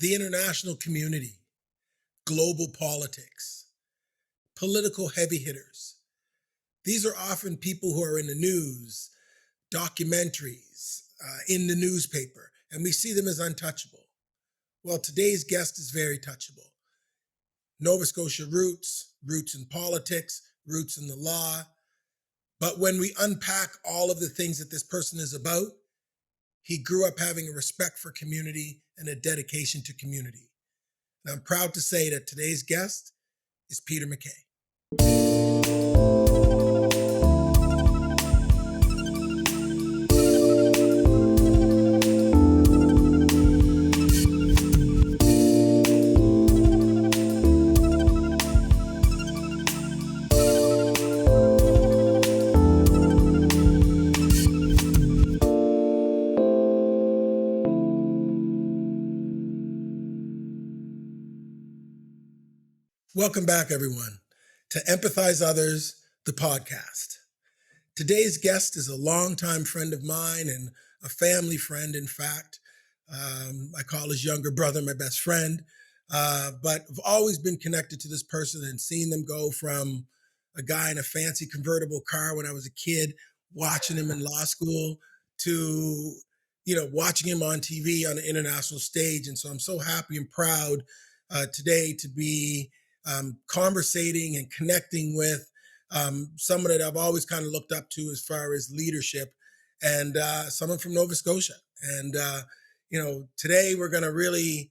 the international community, global politics, political heavy hitters. These are often people who are in the news, documentaries, in the newspaper, and we see them as untouchable. Well, today's guest is very touchable. Nova Scotia roots in politics, roots in the law. But when we unpack all of the things that this person is about, he grew up having a respect for community and a dedication to community. And I'm proud to say that today's guest is Peter MacKay. Welcome back, everyone, to Empathize Others, the podcast. Today's guest is a longtime friend of mine and a family friend, in fact. I call his younger brother my best friend, but I've always been connected to this person and seen them go from a guy in a fancy convertible car when I was a kid, watching him in law school, to, watching him on TV on an international stage. And so I'm so happy and proud today to be conversating and connecting with someone that I've always kind of looked up to as far as leadership, and someone from Nova Scotia. And, today we're going to really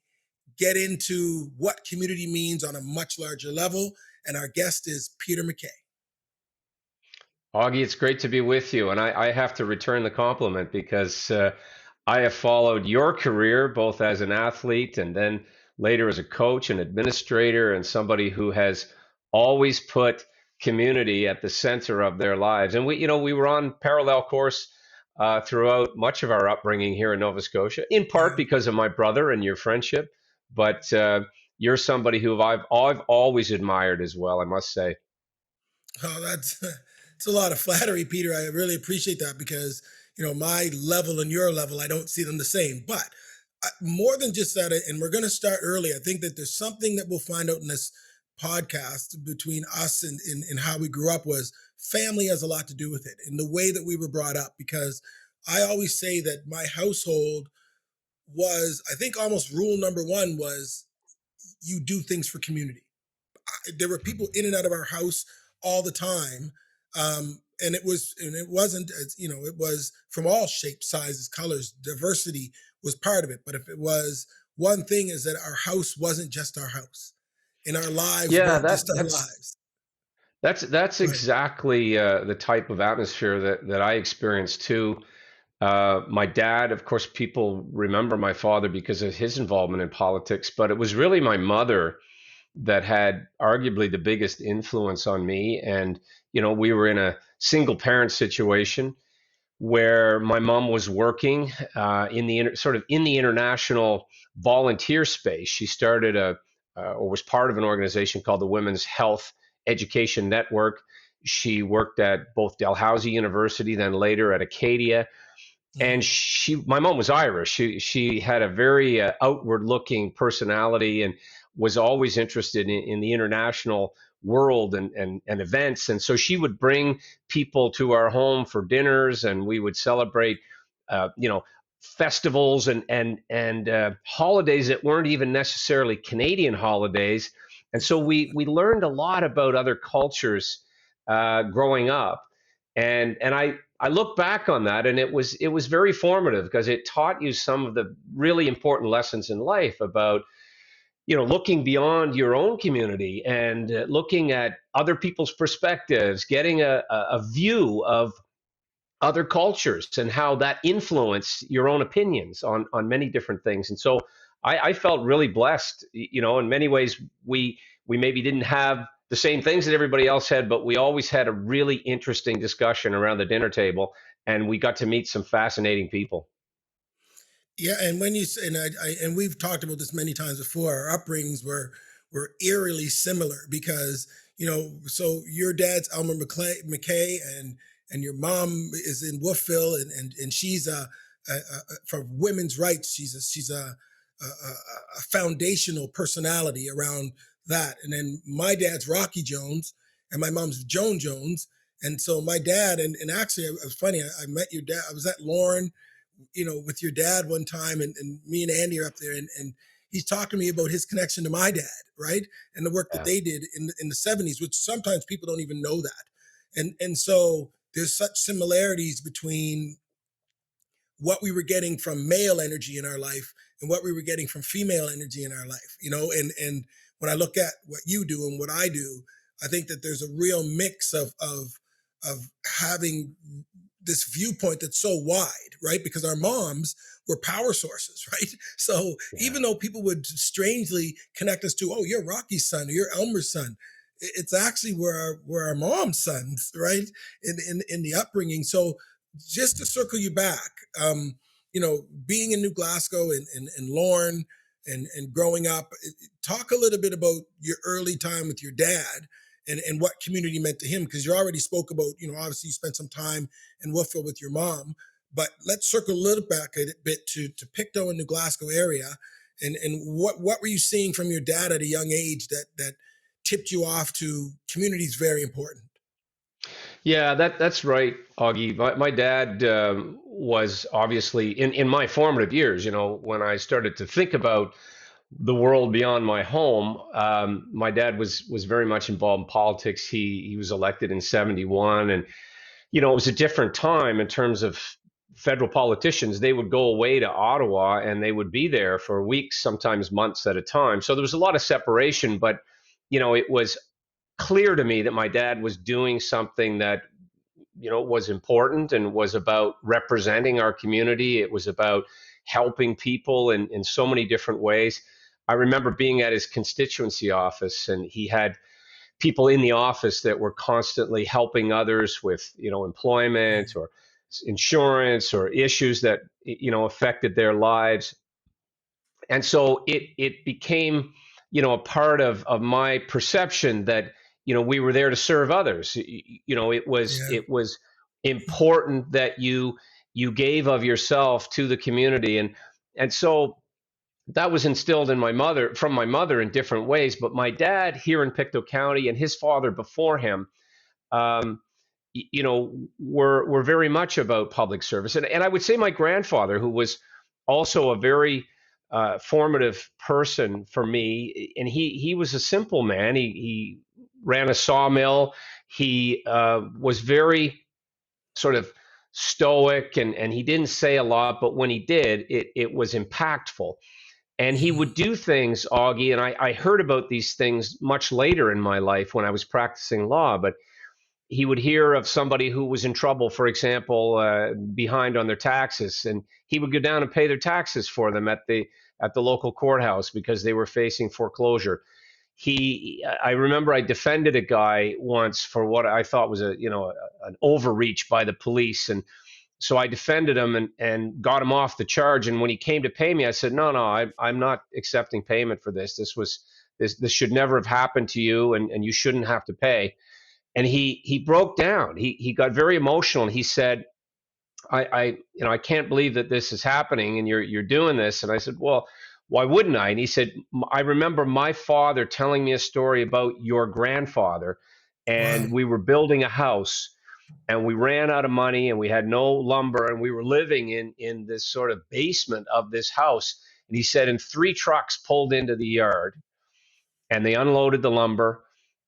get into what community means on a much larger level. And our guest is Peter MacKay. Augie, it's great to be with you. And I have to return the compliment because I have followed your career both as an athlete and then later as a coach and administrator and somebody who has always put community at the center of their lives. And we were on parallel course throughout much of our upbringing here in Nova Scotia, in part because of my brother and your friendship. But you're somebody who I've always admired as well, I must say. Oh, it's a lot of flattery, Peter. I really appreciate that because, my level and your level, I don't see them the same. But more than just that, and we're going to start early, I think that there's something that we'll find out in this podcast between us and how we grew up was family has a lot to do with it and the way that we were brought up. Because I always say that my household was, I think almost rule number one was you do things for community. There were people in and out of our house all the time. And it wasn't, it was from all shapes, sizes, colors. Diversity was part of it. But if it was one thing, is that our house wasn't just our house, and our lives weren't just our lives. That's exactly the type of atmosphere that I experienced too. My dad, of course, people remember my father because of his involvement in politics, but it was really my mother that had arguably the biggest influence on me. And, we were in a single parent situation where my mom was working in the international volunteer space. She started or was part of an organization called the Women's Health Education Network. She worked at both Dalhousie University, then later at Acadia. And my mom was Irish. She had a very outward-looking personality and was always interested in the international world and events. And so she would bring people to our home for dinners, and we would celebrate, festivals and holidays that weren't even necessarily Canadian holidays. And so we learned a lot about other cultures growing up. And I look back on that, and it was very formative because it taught you some of the really important lessons in life about, looking beyond your own community and looking at other people's perspectives, getting a view of other cultures and how that influenced your own opinions on many different things. And so I felt really blessed. In many ways, we maybe didn't have the same things that everybody else had, but we always had a really interesting discussion around the dinner table, and we got to meet some fascinating people. Yeah, and when you say, and we've talked about this many times before, our upbringings were eerily similar because so your dad's Elmer MacKay, and your mom is in Wolfville, and she's for women's rights. She's a a foundational personality around that. And then my dad's Rocky Jones and my mom's Joan Jones. And so my dad, and actually it was funny, I met your dad, I was at Lauren, with your dad one time, and me and Andy are up there, and he's talking to me about his connection to my dad, right? And the work that Yeah. they did in the 70s, which sometimes people don't even know that. And so there's such similarities between what we were getting from male energy in our life and what we were getting from female energy in our life, and when I look at what you do and what I do, I think that there's a real mix of having this viewpoint that's so wide, right? Because our moms were power sources, right? So Yeah. even though people would strangely connect us to, oh, you're Rocky's son or you're Elmer's son, it's actually where our mom's sons, right? In the upbringing. So just to circle you back, being in New Glasgow and Lorne and growing up, talk a little bit about your early time with your dad and what community meant to him, because you already spoke about, obviously you spent some time in Wolfville with your mom, but let's circle a little back a bit to Pictou and New Glasgow area, and what were you seeing from your dad at a young age that tipped you off to community is very important. Yeah, that's right, Augie. My dad was obviously in my formative years, when I started to think about the world beyond my home. My dad was very much involved in politics. He was elected in '71, and it was a different time in terms of federal politicians. They would go away to Ottawa and they would be there for weeks, sometimes months at a time. So there was a lot of separation, but it was clear to me that my dad was doing something that was important and was about representing our community. It was about helping people in so many different ways. I remember being at his constituency office, and he had people in the office that were constantly helping others with, employment or insurance or issues that, affected their lives. And so it became, a part of my perception that, we were there to serve others. Yeah, It was important that you gave of yourself to the community. And so that was instilled in from my mother in different ways. But my dad here in Pictou County and his father before him, um, were very much about public service. And I would say my grandfather, who was also a very formative person for me, and he was a simple man. He ran a sawmill. He was very sort of stoic, and he didn't say a lot, but when he did, it was impactful. And he would do things, Augie, and I heard about these things much later in my life when I was practicing law, but he would hear of somebody who was in trouble, for example, behind on their taxes, and he would go down and pay their taxes for them at the local courthouse because they were facing foreclosure. I remember I defended a guy once for what I thought was an overreach by the police, and so I defended him and got him off the charge. And when he came to pay me, I said, no, I'm not accepting payment for this. This should never have happened to you, and you shouldn't have to pay. And he broke down. He got very emotional, and he said, I can't believe that this is happening and you're doing this. And I said, well, why wouldn't I? And he said, I remember my father telling me a story about your grandfather, wow. and we were building a house, and we ran out of money, and we had no lumber, and we were living in this sort of basement of this house. And he said, and 3 trucks pulled into the yard, and they unloaded the lumber.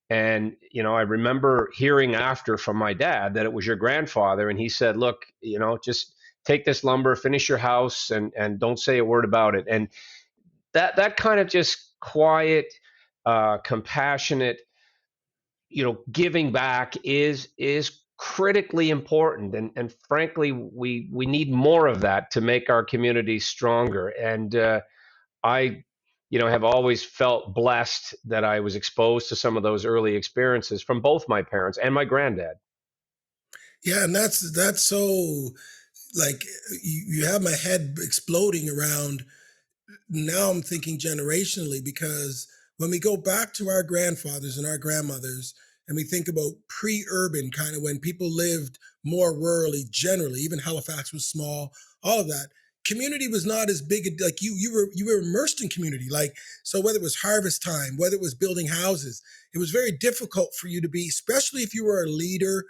And, I remember hearing after from my dad that it was your grandfather. And he said, look, just take this lumber, finish your house, and don't say a word about it. And that kind of just quiet, compassionate, giving back is critically important. And frankly, we need more of that to make our community stronger. And I, have always felt blessed that I was exposed to some of those early experiences from both my parents and my granddad. Yeah, and that's so, like, you have my head exploding around. Now I'm thinking generationally, because when we go back to our grandfathers and our grandmothers and we think about pre-urban, kind of when people lived more rurally, generally, even Halifax was small, all of that, community was not as big. Like you were immersed in community. Like, so whether it was harvest time, whether it was building houses, it was very difficult for you to be, especially if you were a leader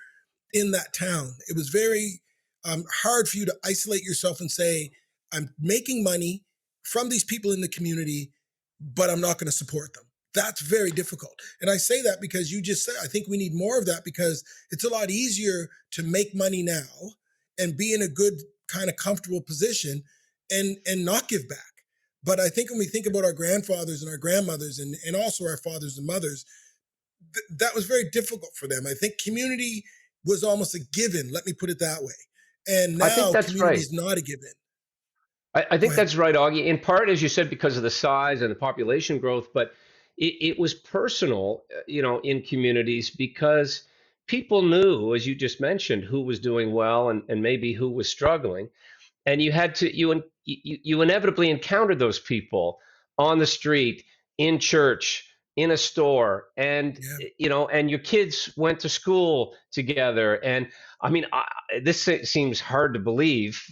in that town. It was very hard for you to isolate yourself and say, I'm making money from these people in the community, but I'm not going to support them. That's very difficult. And I say that because you just said, I think we need more of that, because it's a lot easier to make money now and be in a good kind of comfortable position and not give back. But I think when we think about our grandfathers and our grandmothers and also our fathers and mothers, that was very difficult for them. I think community was almost a given, let me put it that way. And I think now that's community right. is not a given. I Go think ahead. that's right, Augie. In part, as you said, because of the size and the population growth, but it was personal, in communities because people knew, as you just mentioned, who was doing well and maybe who was struggling, and you had to you inevitably encountered those people on the street, in church, in a store, and Yeah. and your kids went to school together. And I mean, this seems hard to believe,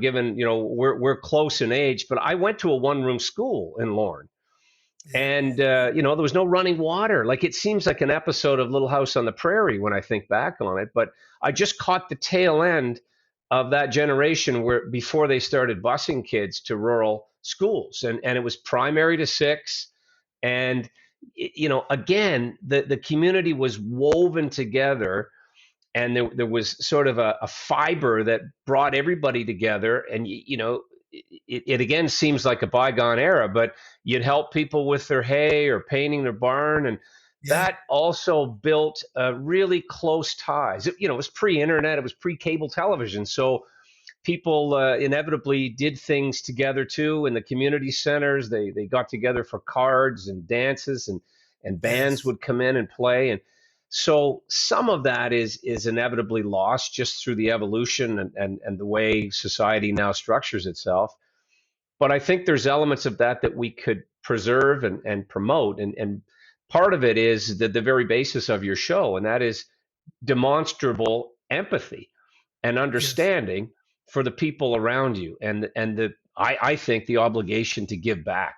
given we're close in age, but I went to a one-room school in Lorne, Yeah. and there was no running water. Like, it seems like an episode of Little House on the Prairie when I think back on it, but I just caught the tail end of that generation where before they started busing kids to rural schools, and it was primary to six. And again, the community was woven together, and there was sort of a fiber that brought everybody together. And it again seems like a bygone era, but you'd help people with their hay or painting their barn, and Yeah. that also built really close ties. It was pre-internet, it was pre-cable television, so people inevitably did things together too in the community centers. They got together for cards and dances, and bands Yes. would come in and play. And so some of that is inevitably lost just through the evolution and the way society now structures itself. But I think there's elements of that we could preserve and promote. And part of it is the very basis of your show, and that is demonstrable empathy and Yes. understanding for the people around you, and I think the obligation to give back.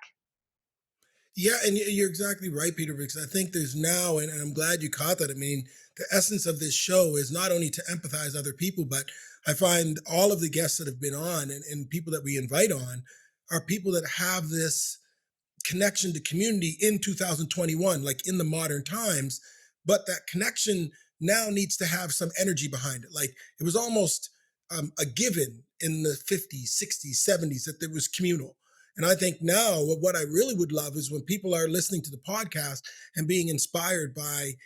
Yeah, and you're exactly right, Peter, because I think there's now, and I'm glad you caught that. I mean, the essence of this show is not only to empathize other people, but I find all of the guests that have been on and people that we invite on are people that have this connection to community in 2021, like in the modern times. But that connection now needs to have some energy behind it. Like it was almost a given in the 50s, 60s, 70s that there was communal. And I think now what I really would love is when people are listening to the podcast and being inspired by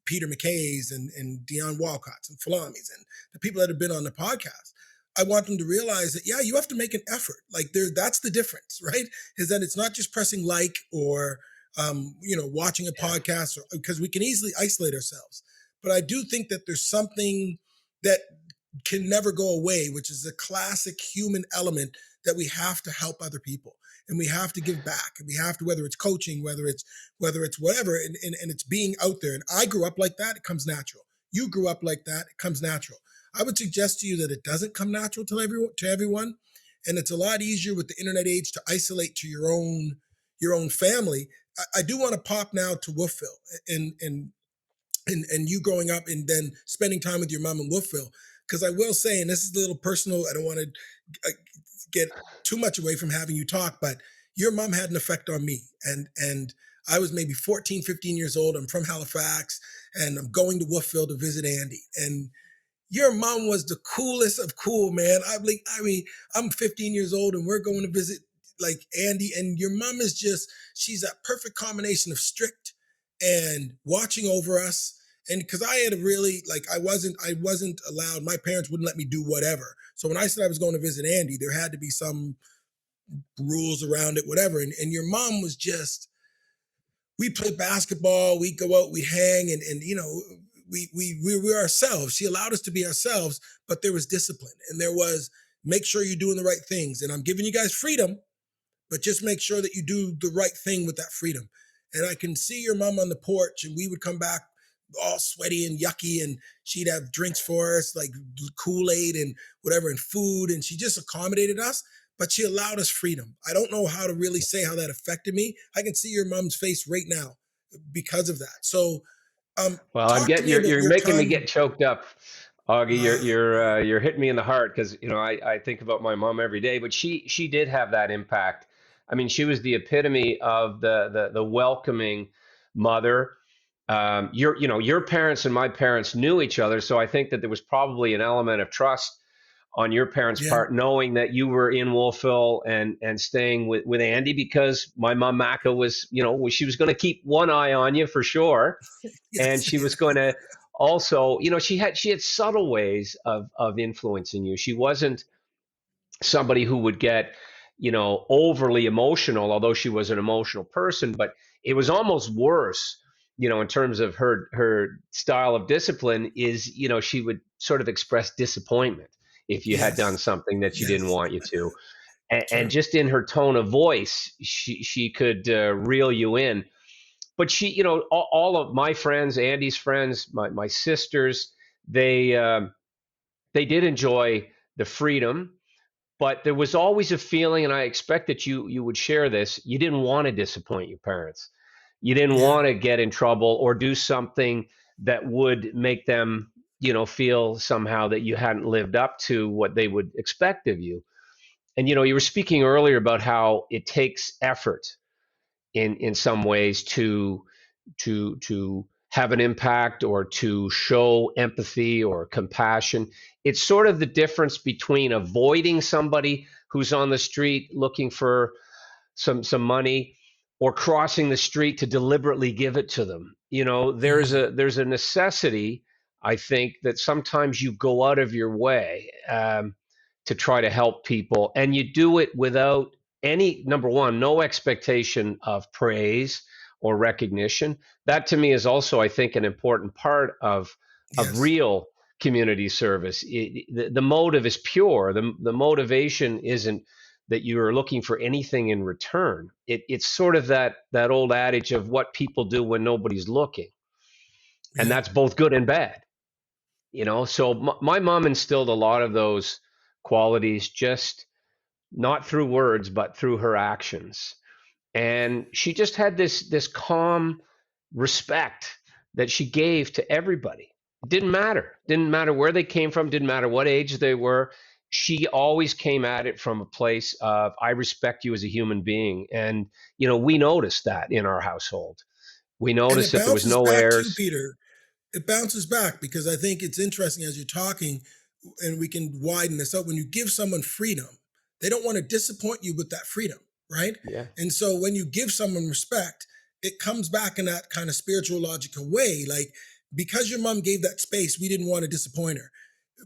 Peter MacKay's and Dion Walcott's and Falami's and the people that have been on the podcast. I want them to realize that, yeah, you have to make an effort. Like that's the difference, right? Is that it's not just pressing like or, watching a Yeah. podcast, because we can easily isolate ourselves. But I do think that there's something that can never go away, which is a classic human element that we have to help other people and we have to give back and we have to, whether it's coaching, whether it's whatever, and it's being out there. And I grew up like that, it comes natural. You grew up like that, it comes natural. I would suggest to you that it doesn't come natural to everyone. And it's a lot easier with the internet age to isolate to your own family. I do want to pop now to Wolfville and you growing up and then spending time with your mom in Wolfville. Because I will say, and this is a little personal, I don't want to get too much away from having you talk, but your mom had an effect on me. And I was maybe 14, 15 years old. I'm from Halifax and I'm going to Wolfville to visit Andy. And your mom was the coolest of cool, man. I mean, I'm 15 years old and we're going to visit like Andy, and your mom is just, she's that perfect combination of strict and watching over us. And because I had a really like I wasn't allowed, my parents wouldn't let me do whatever. So when I said I was going to visit Andy, there had to be some rules around it, whatever. And your mom was just, we play basketball, we go out, we hang, and we were ourselves. She allowed us to be ourselves, but there was discipline and there was make sure you're doing the right things. And I'm giving you guys freedom, but just make sure that you do the right thing with that freedom. And I can see your mom on the porch, and we would come back all sweaty and yucky, and she'd have drinks for us, like Kool-Aid and whatever, and food, and she just accommodated us. but she allowed us freedom. I don't know how to really say how that affected me. I can see your mom's face right now because of that. So, Well, I'm talk to getting me about you're your making me time. get choked up, Augie. You're Uh, you're hitting me in the heart because I think about my mom every day, but she did have that impact. I mean, she was the epitome of the welcoming mother. Your parents and my parents knew each other, so I think that there was probably an element of trust on your parents' yeah, part, knowing that you were in Wolfville and staying with Andy, because my mom Macca was, she was going to keep one eye on you for sure, and yes, she was going to also, she had subtle ways of influencing you. She wasn't somebody who would get, overly emotional, although she was an emotional person, but it was almost worse, in terms of her style of discipline is, she would sort of express disappointment if you had done yes, something that she didn't yes, want you to. And true. just in her tone of voice, she could reel you in. But she, all of my friends, Andy's friends, my sisters, they they did enjoy the freedom, but there was always a feeling, and I expect that you would share this. You didn't want to disappoint your parents. You didn't Yeah, want to get in trouble or do something that would make them, feel somehow that you hadn't lived up to what they would expect of you. And you were speaking earlier about how it takes effort in some ways to have an impact or to show empathy or compassion. It's sort of the difference between avoiding somebody who's on the street looking for some money, or crossing the street to deliberately give it to them. mhm, There's a necessity, I think, that sometimes you go out of your way to try to help people, and you do it without any, number one, no expectation of praise or recognition. That to me is also, I think, an important part of yes, real community service. The motive is pure. The motivation isn't that you're looking for anything in return. It's sort of that old adage of what people do when nobody's looking, and yeah, that's both good and bad. So my mom instilled a lot of those qualities, just not through words, but through her actions. And she just had this calm respect that she gave to everybody. It didn't matter where they came from, didn't matter what age they were. She always came at it from a place of, I respect you as a human being. And we noticed that in our household. We and noticed it that there was bounces no back too, airs. Peter. It bounces back because I think it's interesting as you're talking, and we can widen this out. When you give someone freedom, they don't want to disappoint you with that freedom, right? Yeah, And so when you give someone respect, it comes back in that kind of spiritual, logical way. Like, because your mom gave that space, we didn't want to disappoint her.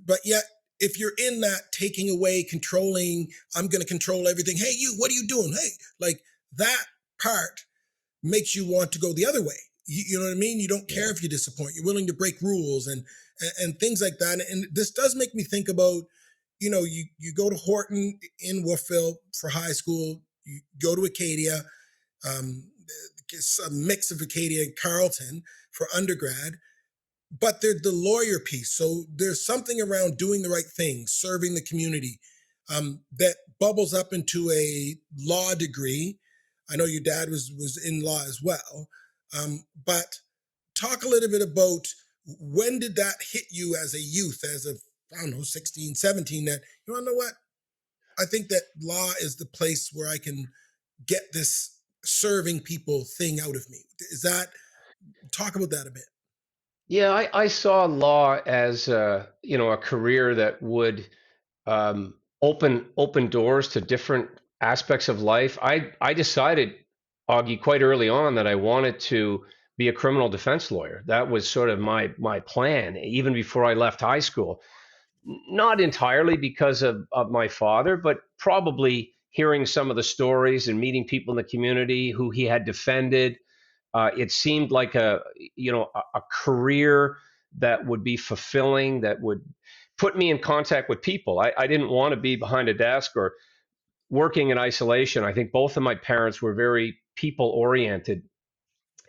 But yet, if you're in that taking away, controlling, I'm going to control everything. Hey, you, what are you doing? Hey, like that part makes you want to go the other way. You know what I mean? You don't care yeah. if you disappoint. You're willing to break rules and things like that. And this does make me think about, you go to Horton in Wolfville for high school. You go to Acadia, it's a mix of Acadia and Carleton for undergrad. But there's the lawyer piece. So there's something around doing the right thing, serving the community, that bubbles up into a law degree. I know your dad was in law as well, but talk a little bit about, when did that hit you as a youth, as a, I don't know, 16, 17, that you want to know what? I think that law is the place where I can get this serving people thing out of me. Is that, talk about that a bit? Yeah, I saw law as a career that would open doors to different aspects of life. I decided, Augie, quite early on that I wanted to be a criminal defense lawyer. That was sort of my plan, even before I left high school. Not entirely because of my father, but probably hearing some of the stories and meeting people in the community who he had defended. It seemed like a career that would be fulfilling, that would put me in contact with people. I didn't want to be behind a desk or working in isolation. I think both of my parents were very people oriented,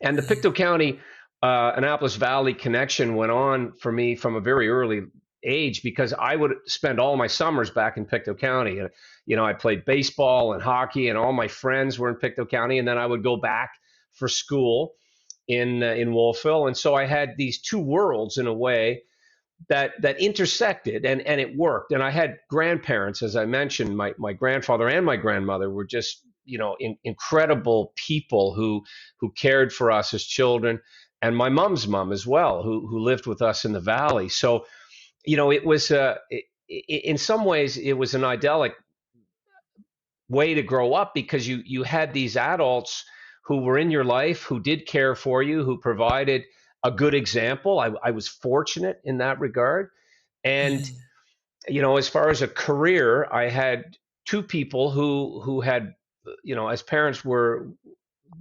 and the Mhm. Pictou County, Annapolis Valley connection went on for me from a very early age because I would spend all my summers back in Pictou County. And, I played baseball and hockey, and all my friends were in Pictou County. And then I would go back for school in Wolfville. And so I had these two worlds in a way that intersected, and it worked. And I had grandparents, as I mentioned. My grandfather and my grandmother were just incredible people who cared for us as children, and my mom's mom as well, who lived with us in the valley. So it was in some ways it was an idyllic way to grow up, because you had these adults who were in your life, who did care for you, who provided a good example. I was fortunate in that regard. And Mhm. as far as a career, I had two people who had, as parents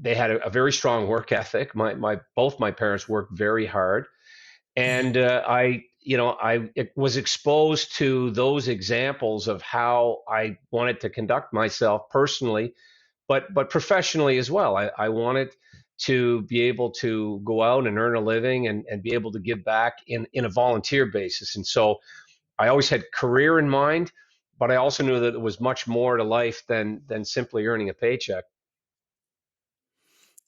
they had a very strong work ethic. Both my parents worked very hard, and I was exposed to those examples of how I wanted to conduct myself personally, but professionally as well. I wanted to be able to go out and earn a living, and be able to give back in a volunteer basis. And so I always had career in mind, but I also knew that there was much more to life than simply earning a paycheck.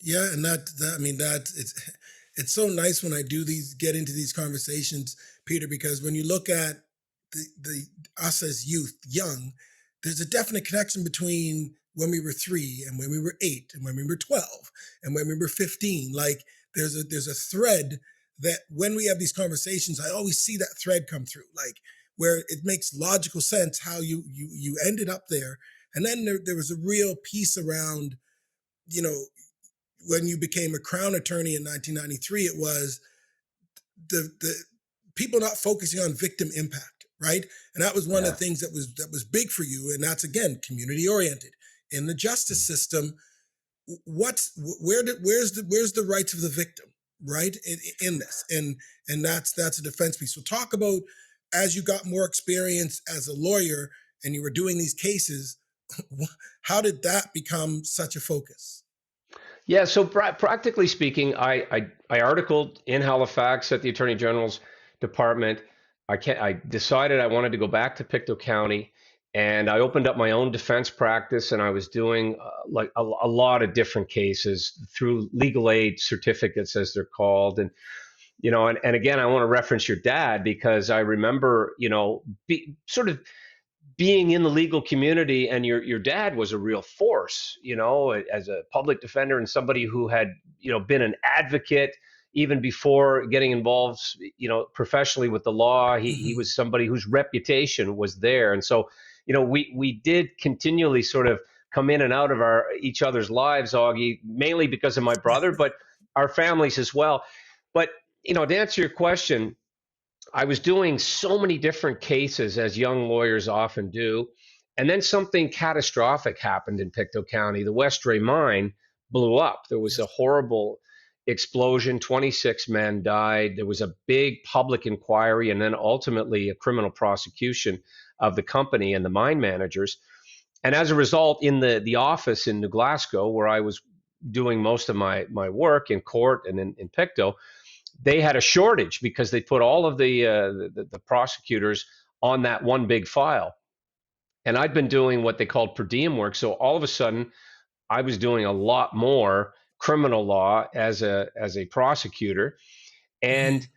Yeah, and I mean, it's so nice when I get into these conversations, Peter, because when you look at the us as youth, young, there's a definite connection between when we were 3 and when we were 8 and when we were 12 and when we were 15. Like there's a thread that when we have these conversations, I always see that thread come through, like where it makes logical sense how you ended up there. And then there was a real piece around, you know, when you became a Crown attorney in 1993, it was the people not focusing on victim impact, right? And that was one of Yeah. the things that was big for you, and that's again community oriented in the justice system. Where's the rights of the victim, right? In this, and that's a defense piece. So talk about, as you got more experience as a lawyer and you were doing these cases, how did that become such a focus? Yeah, so practically speaking, I articled in Halifax at the Attorney General's department. I decided I wanted to go back to Pictou County, and I opened up my own defense practice, and I was doing like a lot of different cases through legal aid certificates, as they're called. And and again, I want to reference your dad, because I remember sort of being in the legal community, and your dad was a real force, as a public defender, and somebody who had, been an advocate even before getting involved, professionally with the law. He Hmm. was somebody whose reputation was there. And so, we did continually sort of come in and out of each other's lives, Augie, mainly because of my brother, but our families as well. But, to answer your question, I was doing so many different cases, as young lawyers often do. And then something catastrophic happened in Pictou County. The Westray mine blew up. There was a Yes. horrible explosion. 26 men died. There was a big public inquiry, and then ultimately a criminal prosecution of the company and the mine managers. And as a result, in the office in New Glasgow, where I was doing most of my work in court and in Pictou, they had a shortage because they put all of the prosecutors on that one big file. And I'd been doing what they called per diem work. So all of a sudden, I was doing a lot more criminal law as a prosecutor. And Hmm.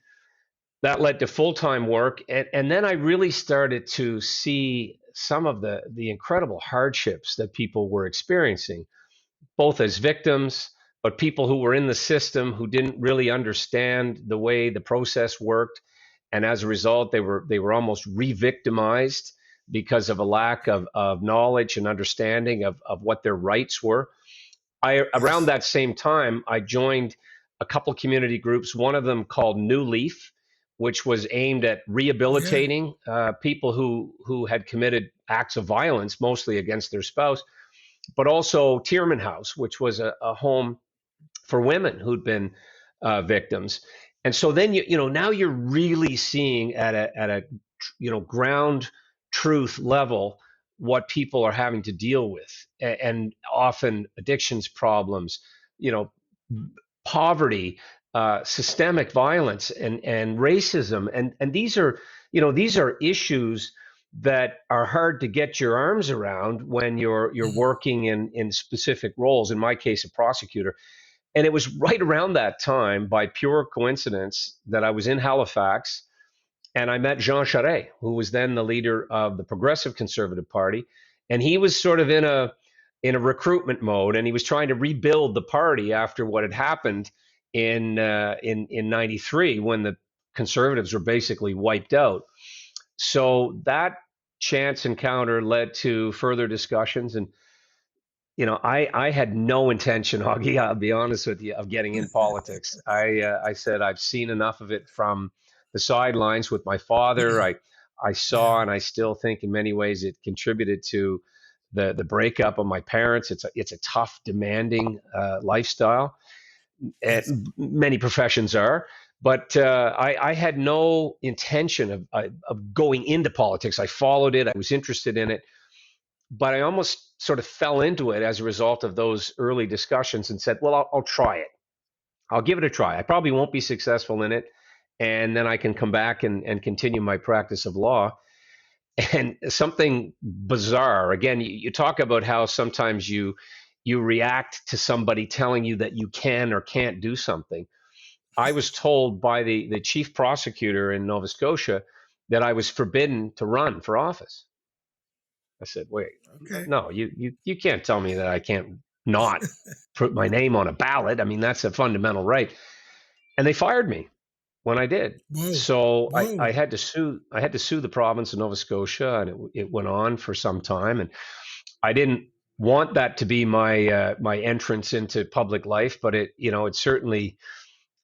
that led to full-time work. And then I really started to see some of the incredible hardships that people were experiencing, both as victims, but people who were in the system who didn't really understand the way the process worked. And as a result, they were almost re-victimized because of a lack of knowledge and understanding of what their rights were. Around Yes. that same time, I joined a couple community groups, one of them called New Leaf, which was aimed at Yeah. rehabilitating people who had committed acts of violence, mostly against their spouse, but also Tierman House, which was a home for women who'd been victims. And so then now you're really seeing at a ground truth level what people are having to deal with, and often addictions problems, you know, poverty, systemic violence and racism, and these are these are issues that are hard to get your arms around when you're Mm. working in specific roles. In my case, a prosecutor. And it was right around that time, by pure coincidence, that I was in Halifax and I met Jean Charest, who was then the leader of the Progressive Conservative Party, and he was sort of in a recruitment mode, and he was trying to rebuild the party after what had happened in '93 when the Conservatives were basically wiped out. So that chance encounter led to further discussions, and I had no intention, Augie, I'll be honest with you, of getting in politics. I said I've seen enough of it from the sidelines with my father. I Yeah. saw, and I still think in many ways it contributed to the breakup of my parents. It's a tough, demanding lifestyle, Yes. and many professions are. But I had no intention of going into politics. I followed it. I was interested in it, but I almost sort of fell into it as a result of those early discussions and said, well, I'll try it. I'll give it a try. I probably won't be successful in it. And then I can come back and continue my practice of law. And something bizarre, again, you talk about how sometimes you react to somebody telling you that you can or can't do something. I was told by the chief prosecutor in Nova Scotia that I was forbidden to run for office. I said, wait, Okay. no, you can't tell me that I can't not put my name on a ballot. I mean, that's a fundamental right. And they fired me when I did. Whoa. So I Whoa. had to sue. I had to sue the province of Nova Scotia, and it went on for some time. And I didn't want that to be my entrance into public life, but it certainly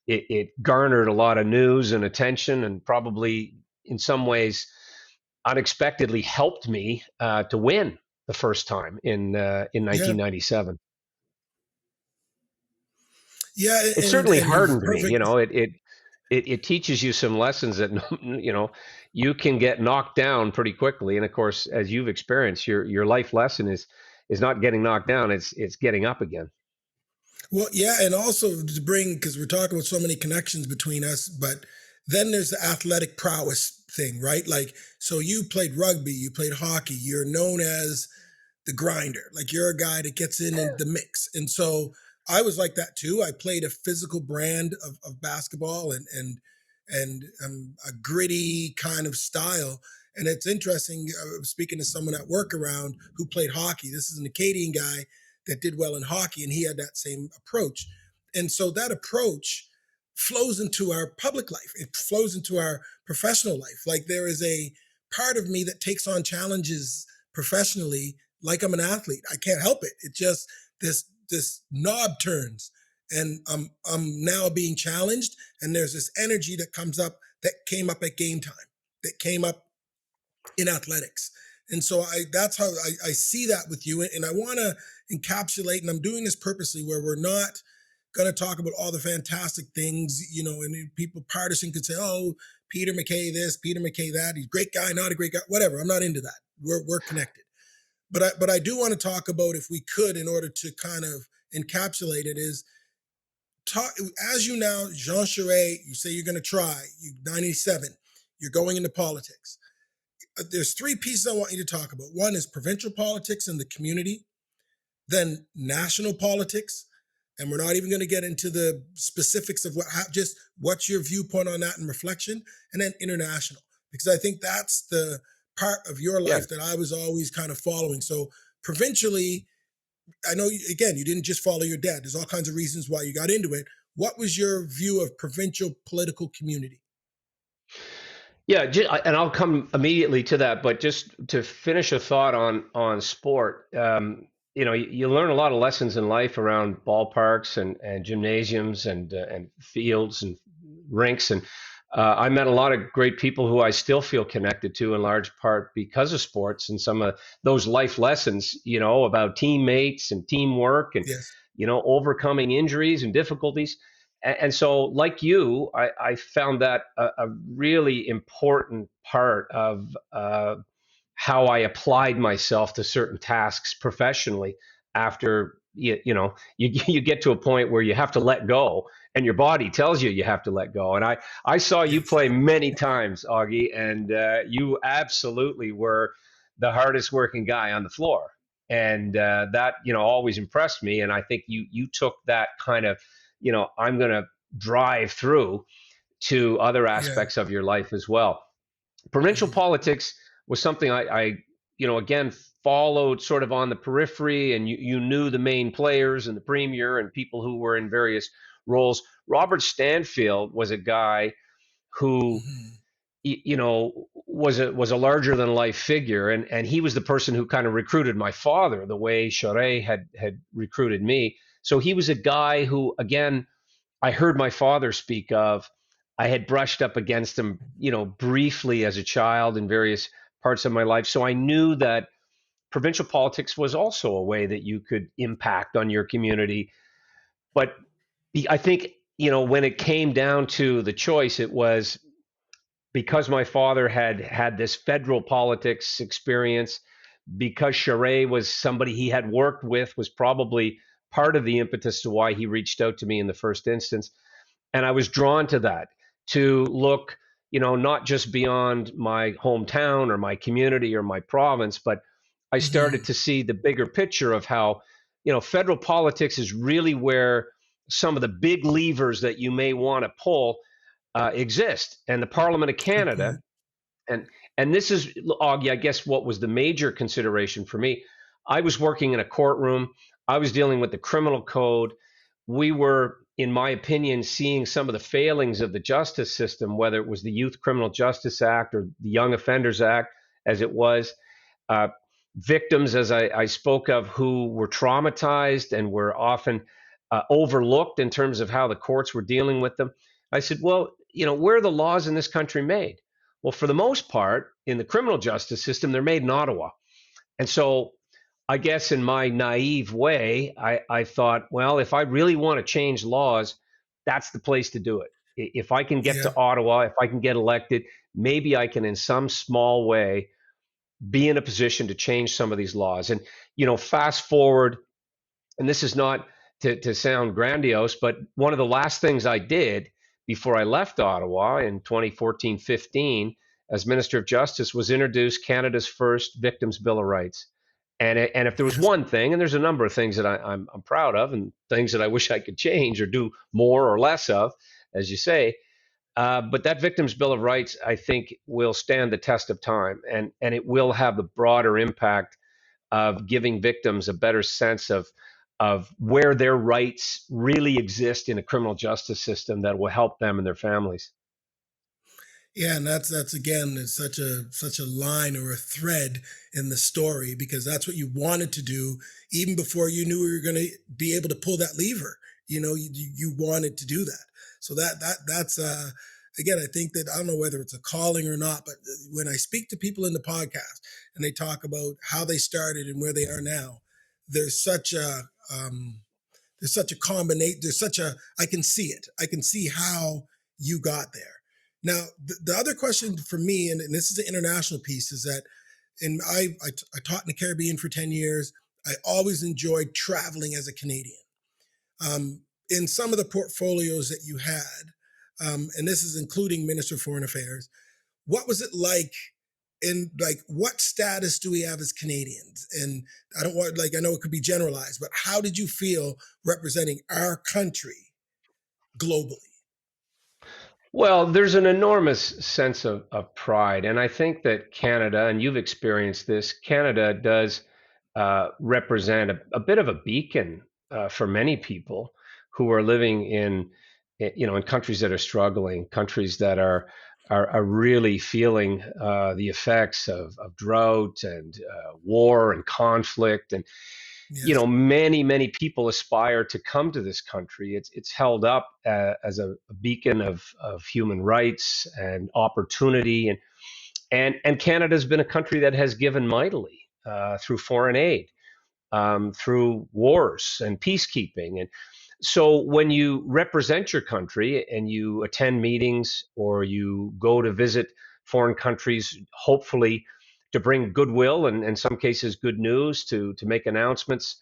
it garnered a lot of news and attention, and probably in some ways unexpectedly helped me to win the first time in Yeah. 1997. Yeah. It And certainly and you've hardened me. perfect. It teaches you some lessons that you can get knocked down pretty quickly. And of course, as you've experienced, your life lesson is not getting knocked down. It's getting up again. Well, yeah, and also to bring, because we're talking about so many connections between us, but then there's the athletic prowess thing, right? Like, so you played rugby, you played hockey, you're known as the grinder. Like, you're a guy that gets in the mix. And so I was like that too. I played a physical brand of basketball and a gritty kind of style. And it's interesting. I was speaking to someone at work around who played hockey. This is an Acadian guy that did well in hockey, and he had that same approach. And so that approach flows into our public life. It flows into our professional life. Like, there is a part of me that takes on challenges professionally like I'm an athlete. I can't help it. It just this knob turns, and I'm now being challenged, and there's this energy that comes up that came up at game time, that came up in athletics. And so that's how I see that with you. And I want to encapsulate, and I'm doing this purposely, where we're not going to talk about all the fantastic things, and people partisan could say, oh, Peter MacKay this, Peter MacKay that, he's a great guy, not a great guy, whatever. I'm not into that. We're connected. But I do want to talk about, if we could, in order to kind of encapsulate it, is talk as you now, Jean Charest, you say you're going to try, you 97, you're going into politics. There's three pieces I want you to talk about. One is provincial politics in the community, then national politics, and we're not even going to get into the specifics of just what's your viewpoint on that and reflection, and then international, because I think that's the part of your Yeah. life that I was always kind of following. So provincially, I know, again, you didn't just follow your dad. There's all kinds of reasons why you got into it. What was your view of provincial political community? Yeah, and I'll come immediately to that, but just to finish a thought on sport, you learn a lot of lessons in life around ballparks and gymnasiums and fields and rinks, and I met a lot of great people who I still feel connected to in large part because of sports and some of those life lessons, about teammates and teamwork and Yes. overcoming injuries and difficulties. And so, like you, I found that a really important part of how I applied myself to certain tasks professionally after you get to a point where you have to let go, and your body tells you have to let go. And I saw you Yes. play many times, Augie, and you absolutely were the hardest working guy on the floor. And that always impressed me. And I think you took that kind of, I'm going to drive through to other Yeah. aspects of your life as well. Provincial Mhm. politics was something I again followed sort of on the periphery, and you knew the main players and the premier and people who were in various roles. Robert Stanfield was a guy who Mhm. was a larger than life figure, and he was the person who kind of recruited my father the way Charest had recruited me. So he was a guy who, again, I heard my father speak of. I had brushed up against him, briefly as a child in various parts of my life. So I knew that provincial politics was also a way that you could impact on your community. But I think, when it came down to the choice, it was because my father had this federal politics experience, because Charest was somebody he had worked with, was probably part of the impetus to why he reached out to me in the first instance. And I was drawn to that, to look, not just beyond my hometown or my community or my province, but I started Mhm. to see the bigger picture of how, federal politics is really where some of the big levers that you may want to pull exist. And the Parliament of Good Canada, point. and this is, Augie, I guess what was the major consideration for me. I was working in a courtroom. I was dealing with the criminal code. We were, in my opinion, seeing some of the failings of the justice system, whether it was the Youth Criminal Justice Act or the Young Offenders Act, as it was. Uh, Victims, as I spoke of, who were traumatized and were often overlooked in terms of how the courts were dealing with them. I said, well, where are the laws in this country made? Well, for the most part, in the criminal justice system, they're made in Ottawa. And so I guess in my naive way, I thought, well, if I really want to change laws, that's the place to do it. If I can get Yeah. to Ottawa, if I can get elected, maybe I can, in some small way, be in a position to change some of these laws. And, fast forward, and this is not to sound grandiose, but one of the last things I did before I left Ottawa in 2014-15 as Minister of Justice was introduce Canada's first Victims' Bill of Rights. And if there was Yes. one thing, and there's a number of things that I'm proud of and things that I wish I could change or do more or less of, as you say, but that Victims' Bill of Rights, I think, will stand the test of time, and it will have the broader impact of giving victims a better sense of where their rights really exist in a criminal justice system that will help them and their families. Yeah, and that's again, it's such a line or a thread in the story, because that's what you wanted to do even before you knew you were going to be able to pull that lever. You wanted to do that. So that's again, I think that, I don't know whether it's a calling or not, but when I speak to people in the podcast and they talk about how they started and where they are now, there's such a there's such a combination. There's such a, I can see it. I can see how you got there. Now, the other question for me, and this is an international piece, is that, and I taught in the Caribbean for 10 years. I always enjoyed traveling as a Canadian. In some of the portfolios that you had, and this is including Minister of Foreign Affairs, what was it like? And like, what status do we have as Canadians? And I don't want, like, I know it could be generalized, but how did you feel representing our country globally? Well, there's an enormous sense of pride. And I think that Canada, and you've experienced this, Canada does represent a bit of a beacon for many people who are living in countries that are struggling, countries that are really feeling the effects of drought and war and conflict. And Yes. many people aspire to come to this country. It's held up as a beacon of human rights and opportunity, and Canada's been a country that has given mightily through foreign aid, through wars and peacekeeping. And so when you represent your country and you attend meetings or you go to visit foreign countries, hopefully to bring goodwill and in some cases good news, to make announcements,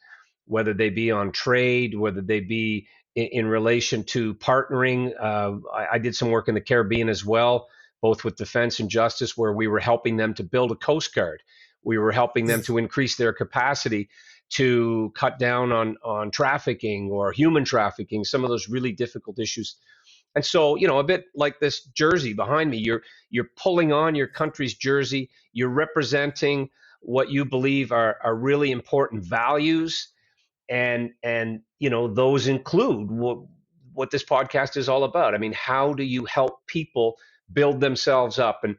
whether they be on trade, whether they be in relation to partnering. I did some work in the Caribbean as well, both with defense and justice, where we were helping them to build a Coast Guard. We were helping them Yes. to increase their capacity to cut down on trafficking or human trafficking, some of those really difficult issues. And so, a bit like this jersey behind me, you're pulling on your country's jersey, you're representing what you believe are really important values, and those include what this podcast is all about. I mean, how do you help people build themselves up? And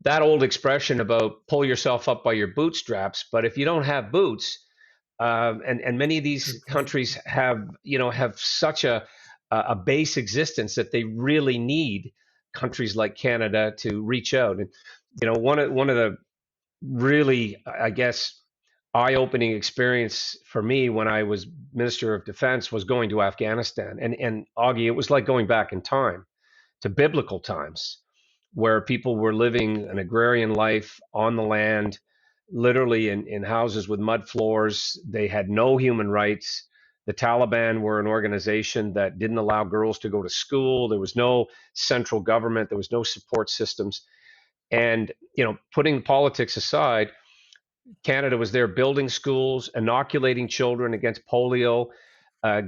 that old expression about pull yourself up by your bootstraps, but if you don't have boots, and many of these Good point. countries have such a base existence that they really need countries like Canada to reach out. And one of the really, I guess, eye-opening experience for me when I was Minister of Defense was going to Afghanistan. And Augie, it was like going back in time to biblical times, where people were living an agrarian life on the land, literally in houses with mud floors. They had no human rights. The Taliban were an organization that didn't allow girls to go to school. There was no central government. There was no support systems. And, putting politics aside, Canada was there building schools, inoculating children against polio,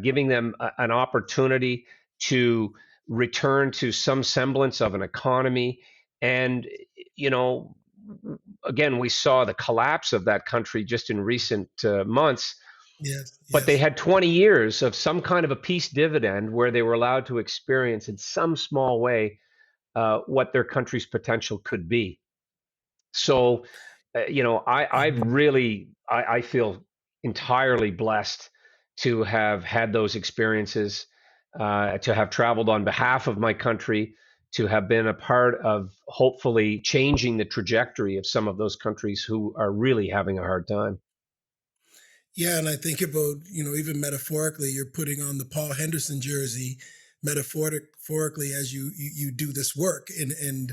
giving them an opportunity to return to some semblance of an economy. And, you know, again, we saw the collapse of that country just in recent months, Yes. but they Yes. had 20 years of some kind of a peace dividend where they were allowed to experience in some small way what their country's potential could be. So, I feel entirely blessed to have had those experiences, to have traveled on behalf of my country, to have been a part of hopefully changing the trajectory of some of those countries who are really having a hard time. Yeah, and I think about, even metaphorically, you're putting on the Paul Henderson jersey metaphorically as you do this work and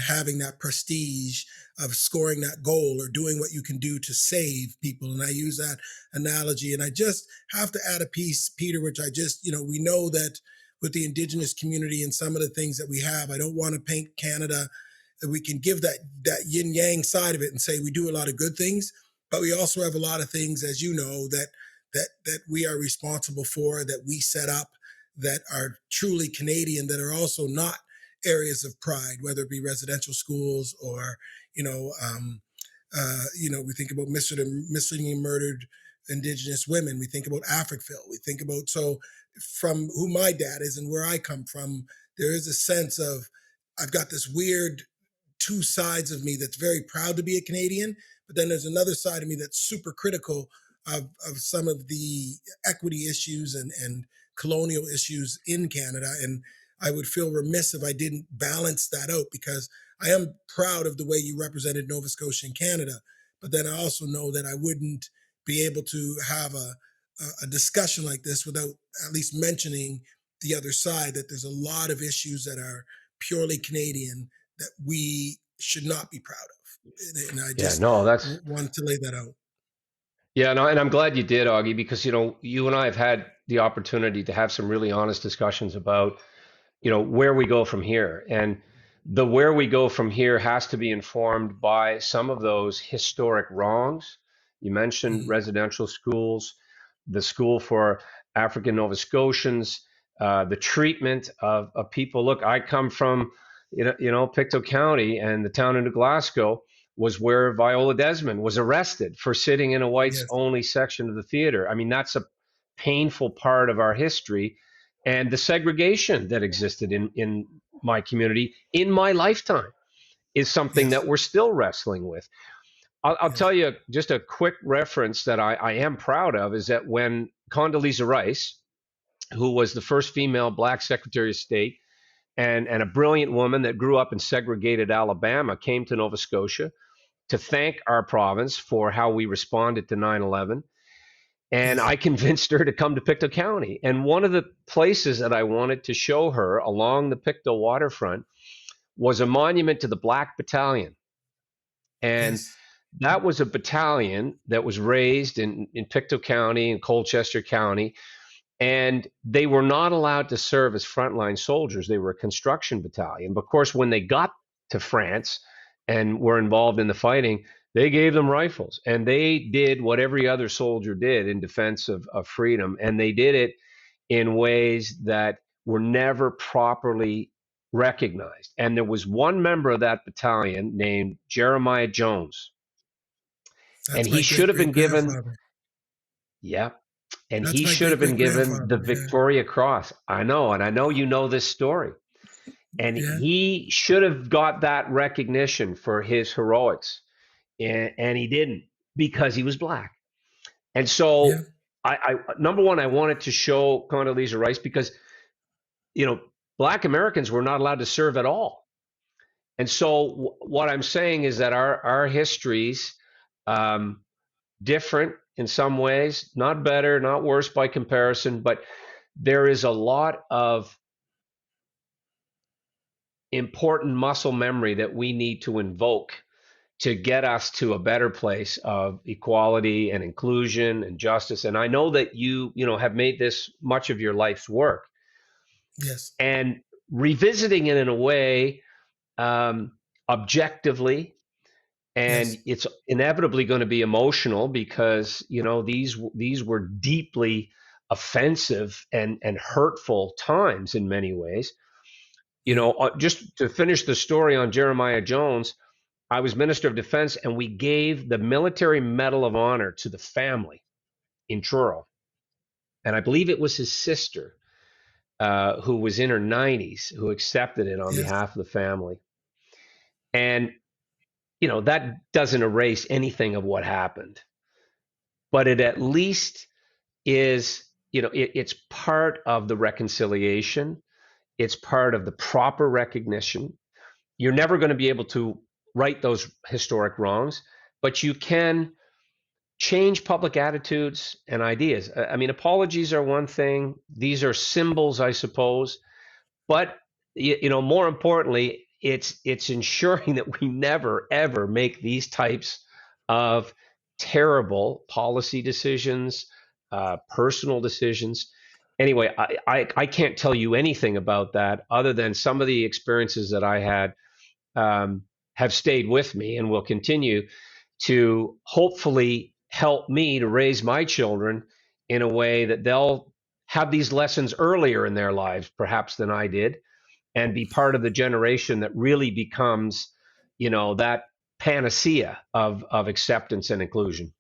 having that prestige of scoring that goal or doing what you can do to save people. And I use that analogy. And I just have to add a piece, Peter, which I just, we know that with the Indigenous community and some of the things that we have, I don't want to paint Canada that we can give that yin yang side of it and say we do a lot of good things, but we also have a lot of things, as you know, that we are responsible for, that we set up, that are truly Canadian, that are also not areas of pride, whether it be residential schools or we think about missing and murdered Indigenous women. We think about Africville. We think about, so from who my dad is and where I come from, there is a sense of I've got this weird two sides of me that's very proud to be a Canadian, but then there's another side of me that's super critical of some of the equity issues and colonial issues in Canada. And I would feel remiss if I didn't balance that out, because I am proud of the way you represented Nova Scotia and Canada. But then I also know that I wouldn't be able to have a discussion like this without at least mentioning the other side, that there's a lot of issues that are purely Canadian that we should not be proud of. And I Yeah, just no, that's want to lay that out. Yeah, no, and I'm glad you did, Augie, because you and I have had the opportunity to have some really honest discussions about where we go from here. And the where we go from here has to be informed by some of those historic wrongs. You mentioned Mm, residential schools, the school for African Nova Scotians, the treatment of people. Look, I come from Pictou County, and the town of New Glasgow was where Viola Desmond was arrested for sitting in a whites yes, only section of the theater. I mean, that's a painful part of our history, and the segregation that existed in my community in my lifetime is something that yes, we're still wrestling with. I'll yes, tell you just a quick reference that I am proud of is that when Condoleezza Rice, who was the first female black Secretary of State and a brilliant woman that grew up in segregated Alabama, came to Nova Scotia to thank our province for how we responded to 9/11. And yes, I convinced her to come to Pictou County. And one of the places that I wanted to show her along the Pictou waterfront was a monument to the Black Battalion. And yes. that was a battalion that was raised in Pictou County and Colchester County, and they were not allowed to serve as frontline soldiers. They were a construction battalion. But of course, when they got to France and were involved in the fighting, they gave them rifles, and they did what every other soldier did in defense of freedom. And they did it in ways that were never properly recognized. And there was one member of that battalion named Jeremiah Jones, and That's my he should great have great been given, grandfather. yeah, and That's he my should great have been great given the grandfather. Victoria Cross. I know, and I know you know this story. And Yeah, he should have got that recognition for his heroics, and he didn't, because he was black. And yeah, so, I number one, I wanted to show Condoleezza Rice because, you know, black Americans were not allowed to serve at all. And so, what I'm saying is that our histories, um, different in some ways, not better, not worse by comparison, but there is a lot of important muscle memory that we need to invoke to get us to a better place of equality and inclusion and justice. And I know that you know, have made this much of your life's work, yes, and revisiting it in a way, um, objectively, and yes, it's inevitably going to be emotional because, you know, these were deeply offensive and hurtful times in many ways. You yeah, know, just to finish the story on Jeremiah Jones, I was Minister of Defense, and we gave the Military Medal of Honor to the family in Truro. And I believe it was his sister, who was in her 90s, who accepted it on yes, behalf of the family. And, you know, that doesn't erase anything of what happened, but it at least is, you know, it's part of the reconciliation. It's part of the proper recognition. You're never going to be able to right those historic wrongs, but you can change public attitudes and ideas. I mean, apologies are one thing. These are symbols, I suppose, but you know, more importantly, it's ensuring that we never ever make these types of terrible policy decisions, personal decisions. Anyway, I can't tell you anything about that other than some of the experiences that I had, um, have stayed with me and will continue to hopefully help me to raise my children in a way that they'll have these lessons earlier in their lives, perhaps, than I did, and be part of the generation that really becomes, you know, that panacea of acceptance and inclusion.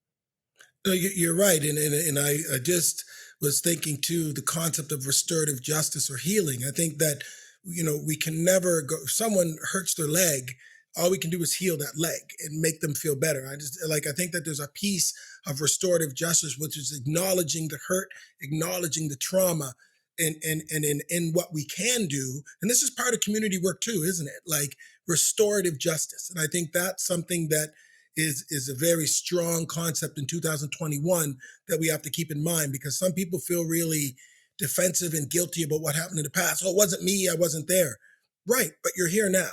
no, you're right, and I just was thinking too the concept of restorative justice or healing. I think that we can never go. If someone hurts their leg, all we can do is heal that leg and make them feel better. I think that there's a piece of restorative justice which is acknowledging the hurt, acknowledging the trauma, and in what we can do. And this is part of community work too, isn't it? Like restorative justice, and I think that's something that is a very strong concept in 2021 that we have to keep in mind, because some people feel really defensive and guilty about what happened in the past. Oh, it wasn't me, I wasn't there. Right, but you're here now.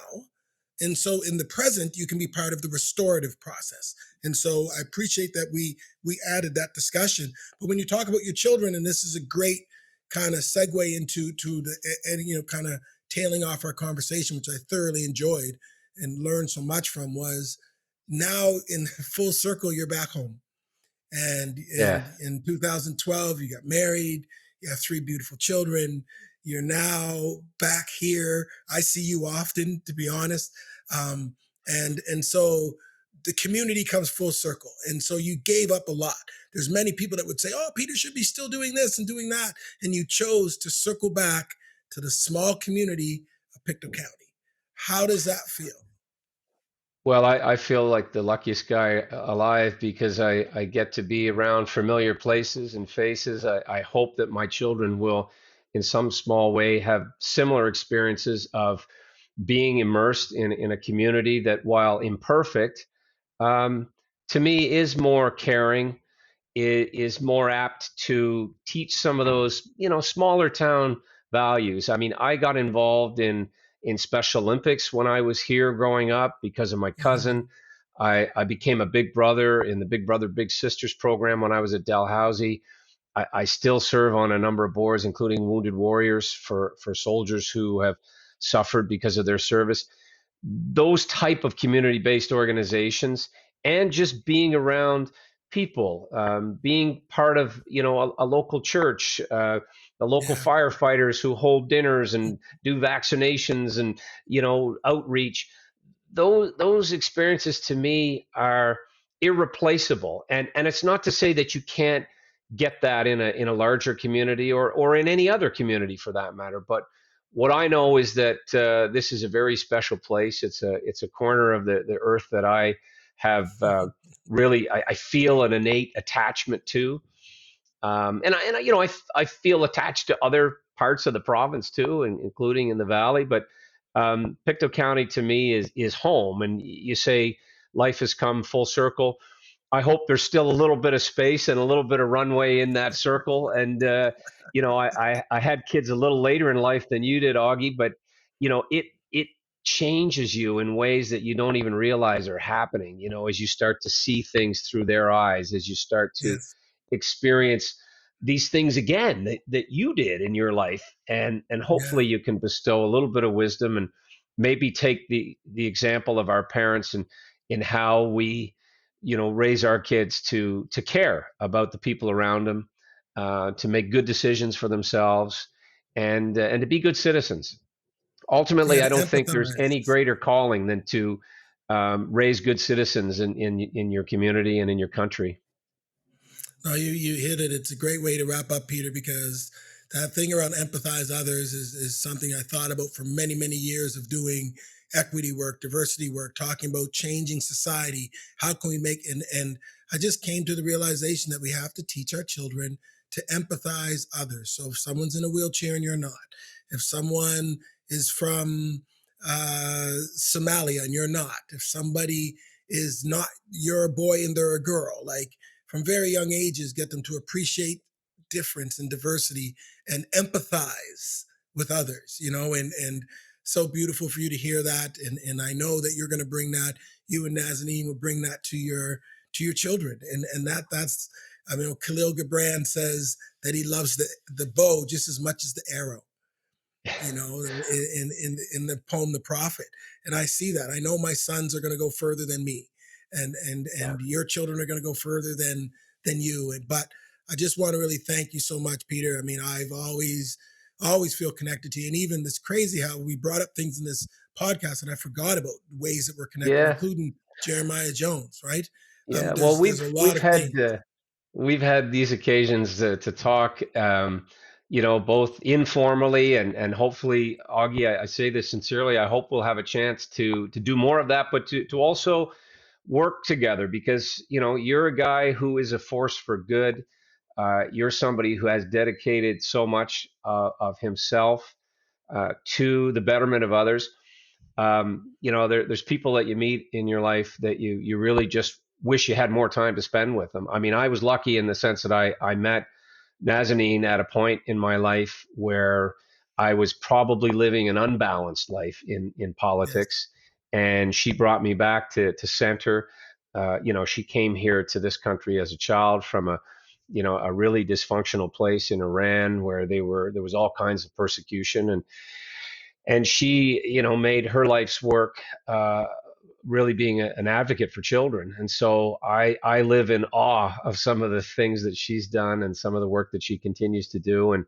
And so in the present, you can be part of the restorative process. And so I appreciate that we added that discussion. But when you talk about your children, and this is a great kind of segue into the and kind of tailing off our conversation, which I thoroughly enjoyed and learned so much from, was now in full circle, you're back home. And Yeah. in 2012, you got married, you have three beautiful children. You're now back here. I see you often, to be honest. Um, and so the community comes full circle. And so you gave up a lot. There's many people that would say, oh, Peter should be still doing this and doing that. And you chose to circle back to the small community of Pictou County. How does that feel? Well, I feel like the luckiest guy alive because I get to be around familiar places and faces. I hope that my children will, in some small way, have similar experiences of being immersed in a community that, while imperfect, um, to me is more caring, is more apt to teach some of those, you know, smaller town values. I mean, I got involved in Special Olympics when I was here growing up because of my Mhm. cousin. I became a big brother in the Big Brother Big Sisters program when I was at Dalhousie. I still serve on a number of boards, including Wounded Warriors for soldiers who have suffered because of their service. Those type of community-based organizations, and just being around people, being part of a local church, the local Yeah. firefighters who hold dinners and do vaccinations and outreach. Those experiences to me are irreplaceable, and it's not to say that you can't get that in a larger community or in any other community for that matter. But what I know is that this is a very special place. It's a corner of the earth that I have really I feel an innate attachment to, I feel attached to other parts of the province too, including in the valley. But Pictou County to me is home. And you say life has come full circle. I hope there's still a little bit of space and a little bit of runway in that circle. And I had kids a little later in life than you did, Augie, but it changes you in ways that you don't even realize are happening. As you start to see things through their eyes, as you start to Yes. experience these things again that you did in your life, and Yeah. hopefully you can bestow a little bit of wisdom and maybe take the example of our parents and in how we raise our kids to care about the people around them, to make good decisions for themselves, and to be good citizens. Ultimately, Yeah. I To don't think there's any empathize. greater calling than to raise good citizens in your community and in your country. No, you hit it. It's a great way to wrap up, Peter, because that thing around empathize others is something I thought about for many, many years of doing equity work, diversity work, talking about changing society. How can we make and I just came to the realization that we have to teach our children to empathize others. So if someone's in a wheelchair and you're not, if someone is from Somalia and you're not, if somebody is not, you're a boy and they're a girl, like from very young ages, get them to appreciate difference and diversity and empathize with others, and so beautiful for you to hear that. And I know that you're going to bring that, you and Nazanin will bring that to your children. And that's, I mean, Khalil Gibran says that he loves the bow just as much as the arrow, in the poem, The Prophet. And I see that. I know my sons are going to go further than me, Yeah. and your children are going to go further than you. But I just want to really thank you so much, Peter. I mean, I've always feel connected to you. And even this crazy how we brought up things in this podcast and I forgot about ways that we're connected, Yeah. including Jeremiah Jones, right? Yeah. Well, There's a lot of things. we've had these occasions to talk, both informally and hopefully, Augie, I say this sincerely. I hope we'll have a chance to do more of that, but to also work together, because you're a guy who is a force for good. You're somebody who has dedicated so much of himself to the betterment of others. There's people that you meet in your life that you really just wish you had more time to spend with them. I mean, I was lucky in the sense that I met Nazanin at a point in my life where I was probably living an unbalanced life in Yes, politics, and she brought me back to center. She came here to this country as a child from a really dysfunctional place in Iran where there was all kinds of persecution, and she made her life's work really being an advocate for children. And so I live in awe of some of the things that she's done and some of the work that she continues to do. And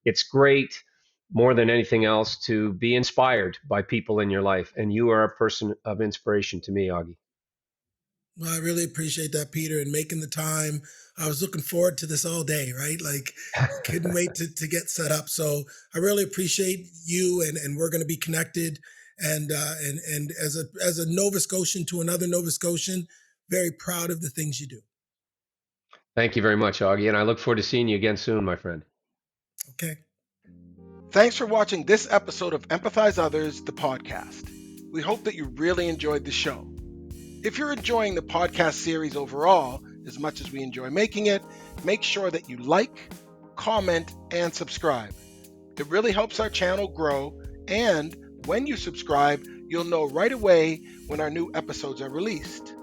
it's great, more than anything else, to be inspired by people in your life, and you are a person of inspiration to me, Augie. well, I really appreciate that, Peter, and making the time. I was looking forward to this all day, right? Like, couldn't wait to get set up. So I really appreciate you, and we're going to be connected. And as a Nova Scotian to another Nova Scotian, very proud of the things you do. Thank you very much, Augie, and I look forward to seeing you again soon, my friend. Okay. Thanks for watching this episode of Empathize Others, the podcast. We hope that you really enjoyed the show. If you're enjoying the podcast series overall, as much as we enjoy making it, make sure that you like, comment, and subscribe. It really helps our channel grow, and when you subscribe, you'll know right away when our new episodes are released.